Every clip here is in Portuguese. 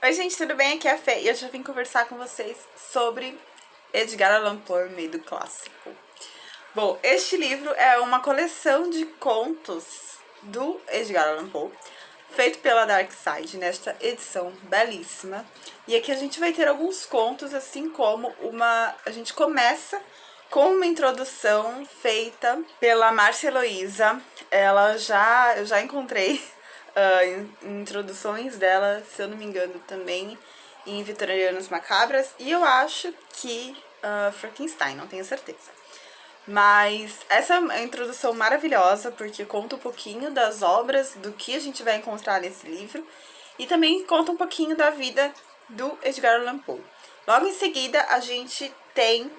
Oi gente, tudo bem? Aqui é a Fê e eu já vim conversar com vocês sobre Edgar Allan Poe, meio clássico. Bom, este livro é uma coleção de contos do Edgar Allan Poe, feito pela Dark Side, nesta edição belíssima. E aqui a gente vai ter alguns contos, assim como a gente começa com uma introdução feita pela Márcia Heloísa. Eu já encontrei introduções dela, se eu não me engano, também em Vitorianas Macabras, e eu acho que Frankenstein, não tenho certeza. Mas essa é uma introdução maravilhosa, porque conta um pouquinho das obras, do que a gente vai encontrar nesse livro, e também conta um pouquinho da vida do Edgar Allan Poe. Logo em seguida, a gente tem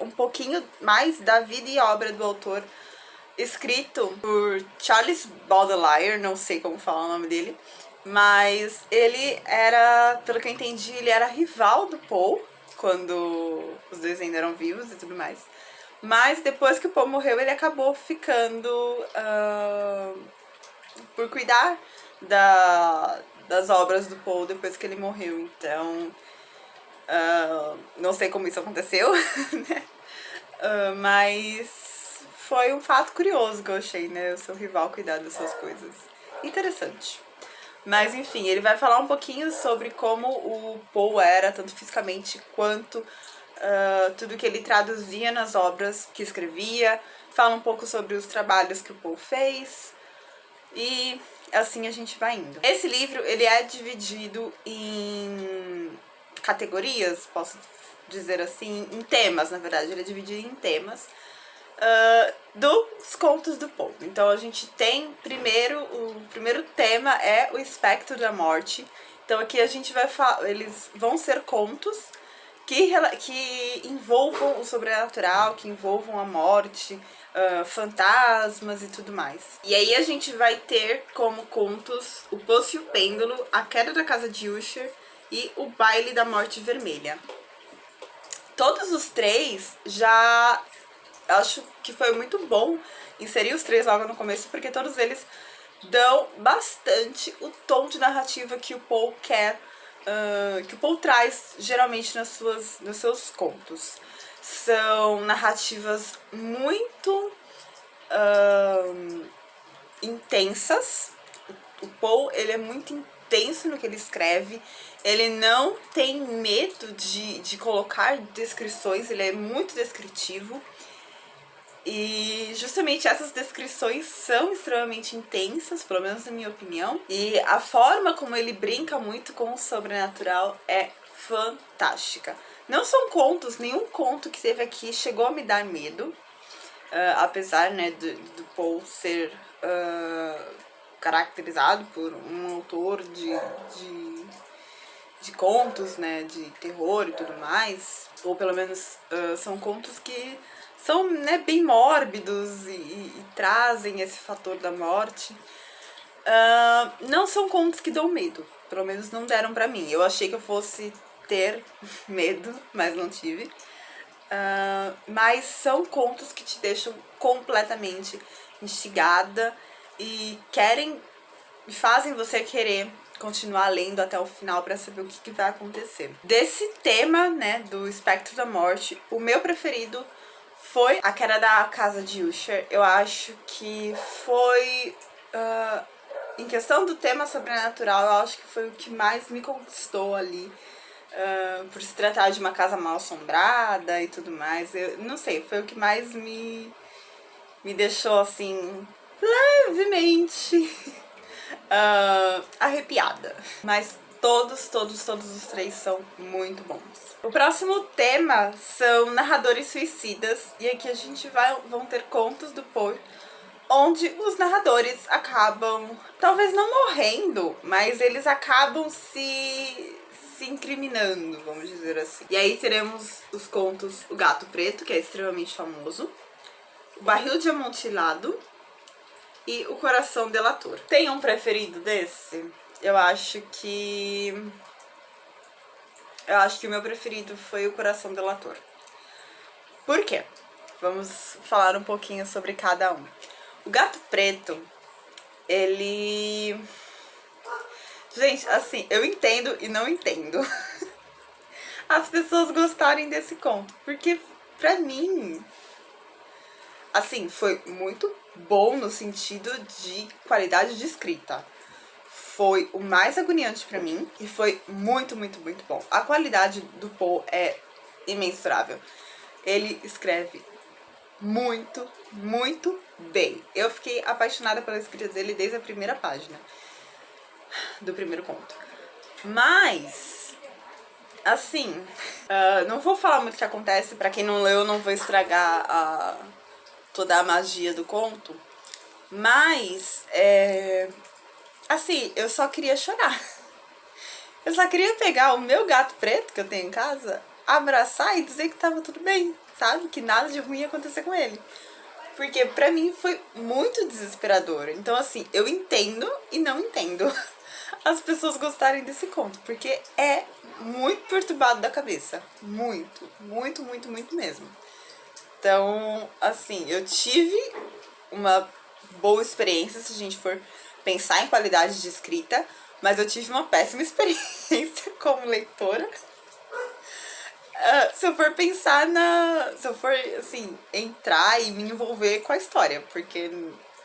um pouquinho mais da vida e obra do autor, escrito por Charles Baudelaire, não sei como falar o nome dele, mas ele era, pelo que eu entendi, ele era rival do Poe, quando os dois ainda eram vivos e tudo mais. Mas depois que o Poe morreu, ele acabou ficando por cuidar das obras do Poe depois que ele morreu. Então, não sei como isso aconteceu, né? Mas foi um fato curioso que eu achei, né? O seu rival cuidar das suas coisas. Interessante. Mas enfim, ele vai falar um pouquinho sobre como o Poe era, tanto fisicamente quanto tudo que ele traduzia nas obras que escrevia. Fala um pouco sobre os trabalhos que o Poe fez. E assim a gente vai indo. Esse livro, ele é dividido em categorias, posso dizer assim, em temas, na verdade. Ele é dividido em temas dos contos do Poe. Então a gente tem o primeiro tema é o espectro da morte. Então aqui a gente vai falar, eles vão ser contos que envolvam o sobrenatural, que envolvam a morte, fantasmas e tudo mais. E aí a gente vai ter como contos O Poço e o Pêndulo, A Queda da Casa de Usher e O Baile da Morte Vermelha. Todos os três já acho que foi muito bom inserir os três logo no começo, porque todos eles dão bastante o tom de narrativa que o Poe quer, que o Poe traz geralmente nos seus contos. São narrativas muito intensas. O Poe, ele é muito intenso no que ele escreve, ele não tem medo de colocar descrições, ele é muito descritivo. E justamente essas descrições são extremamente intensas, pelo menos na minha opinião. E a forma como ele brinca muito com o sobrenatural é fantástica. Não são contos, nenhum conto que teve aqui chegou a me dar medo. Apesar, né, do Poe ser caracterizado por um autor de contos, né, de terror e tudo mais. Ou pelo menos são contos que são, né, bem mórbidos e trazem esse fator da morte. Não são contos que dão medo, pelo menos não deram pra mim. Eu achei que eu fosse ter medo, mas não tive. Mas são contos que te deixam completamente instigada e fazem você querer continuar lendo até o final para saber o que vai acontecer. Desse tema, né, do espectro da morte, o meu preferido foi A Queda da Casa de Usher. Eu acho que foi, em questão do tema sobrenatural, eu acho que foi o que mais me conquistou ali. Por se tratar de uma casa mal assombrada e tudo mais. Eu não sei, foi o que mais me deixou assim, levemente arrepiada. Mas todos os três são muito bons. O próximo tema são narradores suicidas. E aqui a gente vão ter contos do Poe, onde os narradores acabam, talvez não morrendo, mas eles acabam se incriminando, vamos dizer assim. E aí teremos os contos O Gato Preto, que é extremamente famoso, O Barril de Amontilado e O Coração Delator. Tem um preferido desse? Eu acho que o meu preferido foi O Coração Delator. Por quê? Vamos falar um pouquinho sobre cada um. O Gato Preto, ele Gente, assim, eu entendo e não entendo as pessoas gostarem desse conto, porque pra mim, assim, foi muito bom no sentido de qualidade de escrita. Foi o mais agoniante pra mim e foi muito, muito, muito bom. A qualidade do Poe é imensurável. Ele escreve muito, muito bem. Eu fiquei apaixonada pela escrita dele desde a primeira página do primeiro conto. Mas, assim, não vou falar muito o que acontece. Pra quem não leu, não vou estragar toda a magia do conto. Mas, assim, eu só queria chorar. Eu só queria pegar o meu gato preto que eu tenho em casa, abraçar e dizer que tava tudo bem, sabe? Que nada de ruim ia acontecer com ele. Porque pra mim foi muito desesperador. Então, assim, eu entendo e não entendo as pessoas gostarem desse conto. Porque é muito perturbado da cabeça. Muito, muito, muito, muito mesmo. Então, assim, eu tive uma boa experiência se a gente for pensar em qualidade de escrita. Mas eu tive uma péssima experiência como leitora. Se eu for pensar se eu for, assim, entrar e me envolver com a história, porque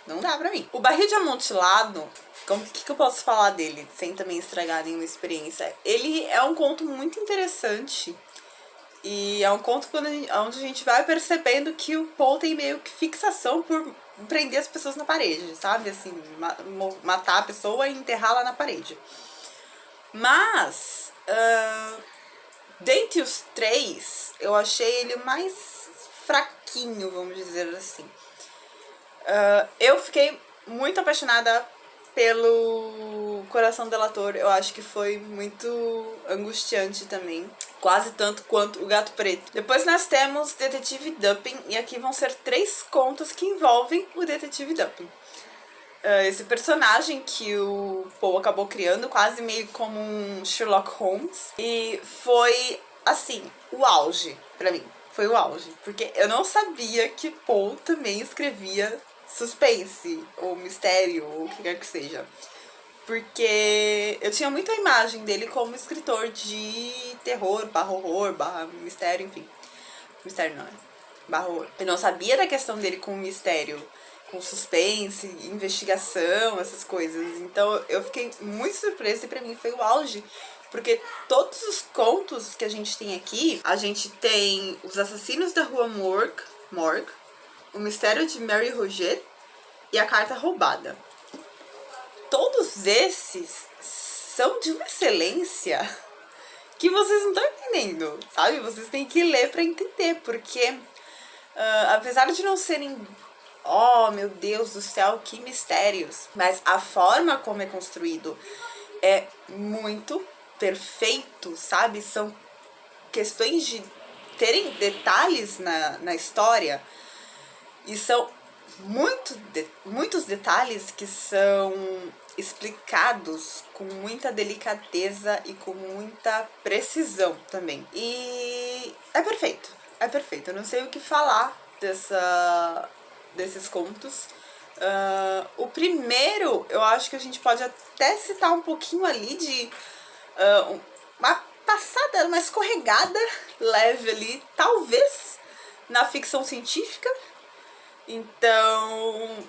não dá pra mim. O Barril de Amontilado, o que eu posso falar dele, sem também estragar nenhuma experiência? Ele é um conto muito interessante. E é um conto onde a gente vai percebendo que o Poe tem meio que fixação por prender as pessoas na parede, sabe? Assim, matar a pessoa e enterrá-la na parede. Mas, dentre os três, eu achei ele mais fraquinho, vamos dizer assim. Eu fiquei muito apaixonada pelo Coração Delator. Eu acho que foi muito angustiante também. Quase tanto quanto o Gato Preto. Depois nós temos Detetive Dupin. E aqui vão ser 3 contos que envolvem o Detetive Dupin. Esse personagem que o Poe acabou criando, quase meio como um Sherlock Holmes. E foi, assim, o auge pra mim. Foi o auge. Porque eu não sabia que Poe também escrevia suspense, ou mistério, ou o que quer que seja. Porque eu tinha muita imagem dele como escritor de terror, /horror, /mistério, enfim. Mistério não, /horror. Eu não sabia da questão dele com mistério, com suspense, investigação, essas coisas. Então eu fiquei muito surpresa e pra mim foi o auge. Porque todos os contos que a gente tem aqui, a gente tem Os Assassinos da Rua Morgue, O Mistério de Mary Roget e A Carta Roubada. Todos esses são de uma excelência que vocês não estão entendendo, sabe? Vocês têm que ler para entender, porque apesar de não serem, oh meu Deus do céu, que mistérios, mas a forma como é construído é muito perfeito, sabe? São questões de terem detalhes na história e são muitos detalhes que são explicados com muita delicadeza e com muita precisão também. E é perfeito, é perfeito. Eu não sei o que falar desses contos. O primeiro, eu acho que a gente pode até citar um pouquinho ali de uma passada, uma escorregada leve ali, talvez na ficção científica. Então,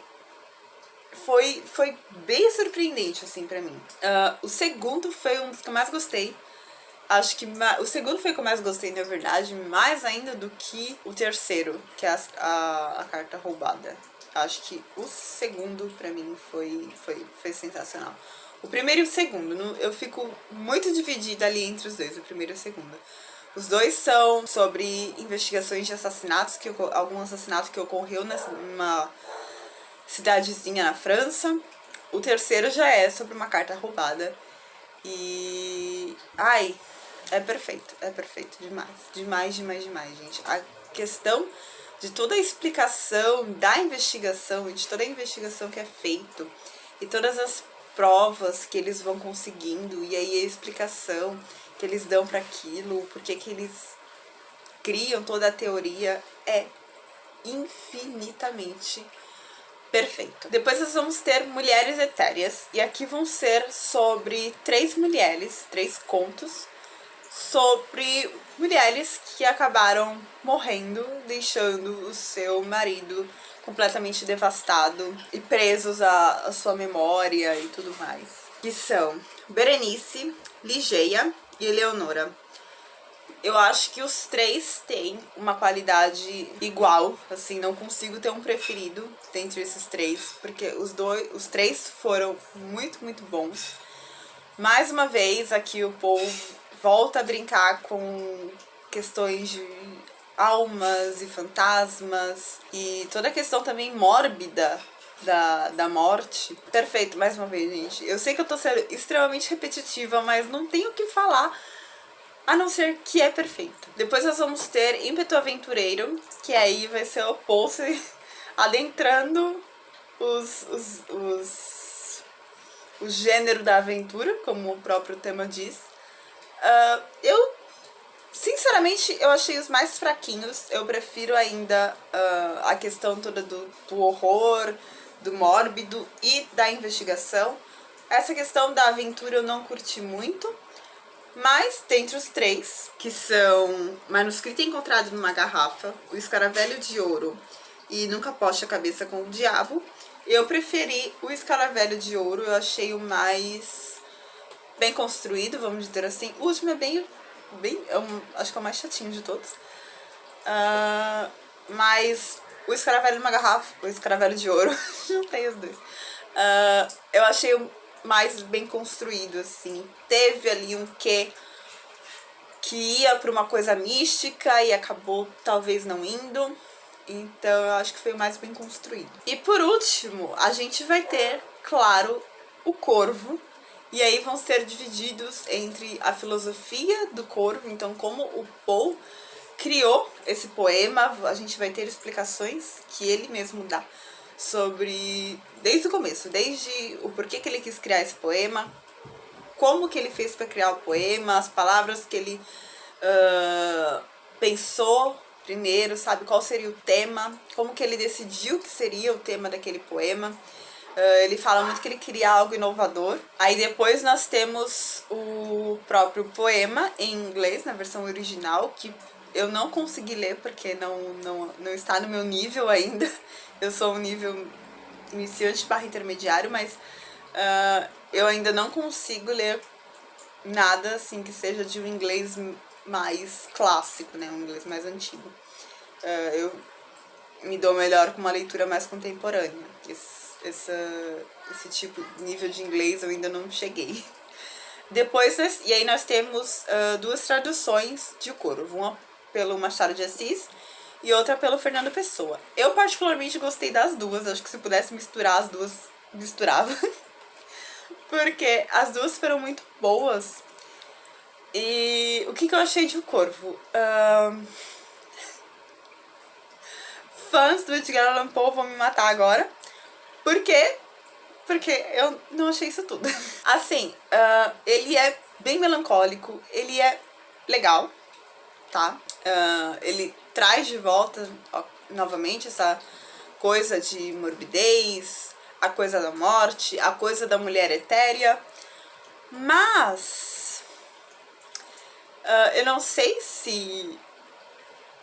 foi bem surpreendente, assim, pra mim. O segundo foi um dos que eu mais gostei. Acho que o segundo foi o que eu mais gostei, na verdade, mais ainda do que o terceiro, que é a Carta Roubada. Acho que o segundo, pra mim, foi sensacional. O primeiro e o segundo, eu fico muito dividida ali entre os dois, o primeiro e o segundo. Os dois são sobre investigações de assassinatos, algum assassinato que ocorreu numa cidadezinha na França. O terceiro já é sobre uma carta roubada. E... ai, é perfeito demais. Demais, gente. A questão de toda a explicação da investigação e de toda a investigação que é feita e todas as provas que eles vão conseguindo e aí a explicação que eles dão para aquilo, porque que eles criam toda a teoria é infinitamente Perfeito. Depois nós vamos ter Mulheres Etéreas. E aqui vão ser sobre 3 mulheres, 3 contos, sobre mulheres que acabaram morrendo, deixando o seu marido completamente devastado e presos à sua memória e tudo mais. Que são Berenice, Ligeia e Eleonora. Eu acho que os 3 têm uma qualidade igual, assim, não consigo ter um preferido dentre esses 3, porque os 3 foram muito, muito bons. Mais uma vez, aqui o Paul volta a brincar com questões de almas e fantasmas e toda a questão também mórbida da morte. Perfeito, mais uma vez, gente. Eu sei que eu tô sendo extremamente repetitiva, mas não tenho o que falar a não ser que é perfeito. Depois nós vamos ter Ímpeto Aventureiro, que aí vai ser o Paul adentrando o gênero da aventura, como o próprio tema diz. Eu, sinceramente, eu achei os mais fraquinhos. Eu prefiro ainda a questão toda do horror, do mórbido e da investigação. Essa questão da aventura eu não curti muito. Mas, dentre os 3, que são Manuscrito Encontrado numa Garrafa, O Escaravelho de Ouro e Nunca Poste a Cabeça com o Diabo, eu preferi O Escaravelho de Ouro. Eu achei o mais bem construído, vamos dizer assim. O último é bem acho que é o mais chatinho de todos. Mas O Escaravelho numa Garrafa, O Escaravelho de Ouro, juntei os dois. Eu achei o mais bem construído, assim. Teve ali um quê que ia para uma coisa mística e acabou talvez não indo. Então eu acho que foi o mais bem construído. E por último, a gente vai ter, claro, o Corvo. E aí vão ser divididos entre a filosofia do Corvo, então como o Paul criou esse poema. A gente vai ter explicações que ele mesmo dá sobre, desde o começo, desde o porquê que ele quis criar esse poema, como que ele fez para criar o poema, as palavras que ele pensou primeiro, sabe, qual seria o tema, como que ele decidiu que seria o tema daquele poema. Ele fala muito que ele queria algo inovador. Aí depois nós temos o próprio poema em inglês, na versão original, que eu não consegui ler porque não está no meu nível ainda. Eu sou um nível iniciante / intermediário, mas eu ainda não consigo ler nada assim que seja de um inglês mais clássico, né? Um inglês mais antigo. Eu me dou melhor com uma leitura mais contemporânea. Esse tipo de nível de inglês eu ainda não cheguei. Depois, e aí nós temos 2 traduções de O Corvo, uma pelo Machado de Assis e outra pelo Fernando Pessoa. Eu particularmente gostei das duas, acho que se pudesse misturar as duas, misturava. Porque as duas foram muito boas. E o que eu achei de O Corvo? Fãs do Edgar Allan Poe vão me matar agora. Por quê? Porque eu não achei isso tudo. Assim, ele é bem melancólico, ele é legal, tá? Ele traz de volta, novamente, essa coisa de morbidez, a coisa da morte, a coisa da mulher etérea. Mas eu não sei se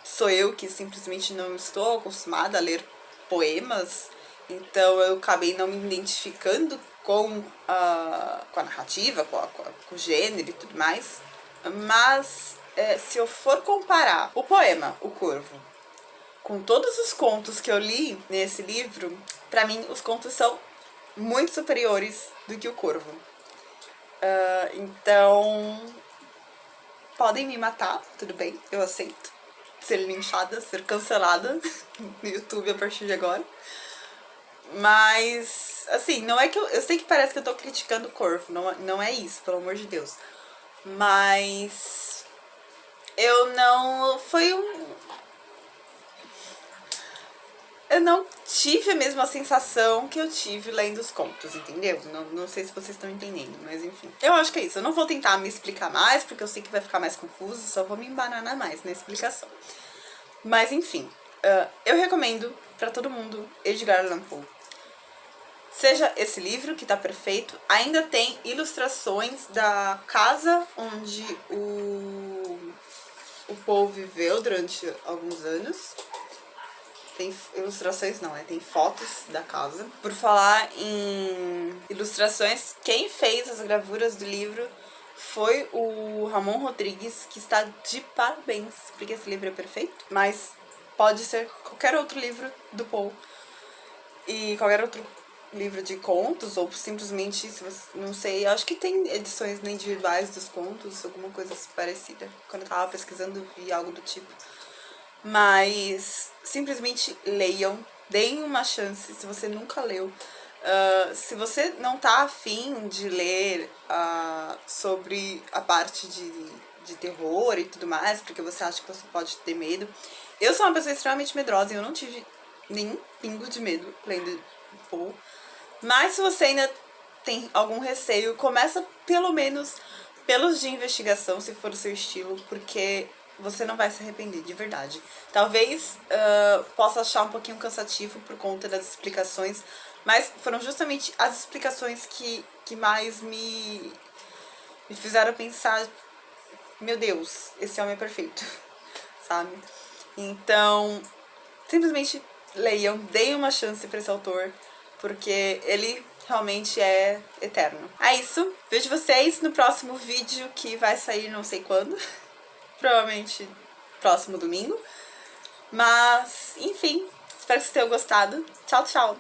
sou eu que simplesmente não estou acostumada a ler poemas, então eu acabei não me identificando com a narrativa, com o gênero e tudo mais. Mas se eu for comparar o poema O Corvo com todos os contos que eu li nesse livro, pra mim os contos são muito superiores do que O Corvo. Então podem me matar, tudo bem, eu aceito ser linchada, ser cancelada no YouTube a partir de agora. Mas, assim, não é que eu sei que parece que eu tô criticando o Corvo, não é isso, pelo amor de Deus. Mas eu não tive a mesma sensação que eu tive lendo os contos, entendeu? Não sei se vocês estão entendendo, mas enfim. Eu acho que é isso. Eu não vou tentar me explicar mais, porque eu sei que vai ficar mais confuso, só vou me embananar mais na explicação. Mas enfim, eu recomendo pra todo mundo Edgar Allan Poe. seja esse livro, que tá perfeito, ainda tem ilustrações da casa onde o Poe viveu durante alguns anos. Tem ilustrações não, né? Tem fotos da casa. Por falar em ilustrações, quem fez as gravuras do livro foi o Ramon Rodrigues, que está de parabéns, porque esse livro é perfeito. Mas pode ser qualquer outro livro do Poe. E qualquer outro livro de contos, ou simplesmente, se você, não sei, acho que tem edições individuais dos contos, alguma coisa parecida. Quando eu tava pesquisando, vi algo do tipo. Mas simplesmente leiam, deem uma chance se você nunca leu. Se você não tá afim de ler sobre a parte de terror e tudo mais, porque você acha que você pode ter medo. Eu sou uma pessoa extremamente medrosa e eu não tive nenhum pingo de medo lendo Poe. Mas se você ainda tem algum receio, começa pelo menos pelos de investigação, se for o seu estilo, porque você não vai se arrepender, de verdade. Talvez possa achar um pouquinho cansativo por conta das explicações, mas foram justamente as explicações que mais me fizeram pensar, meu Deus, esse homem é perfeito, sabe? Então, simplesmente leiam, deem uma chance pra esse autor, porque ele realmente é eterno. É isso, vejo vocês no próximo vídeo que vai sair não sei quando, provavelmente próximo domingo. Mas, enfim, espero que vocês tenham gostado. Tchau, tchau!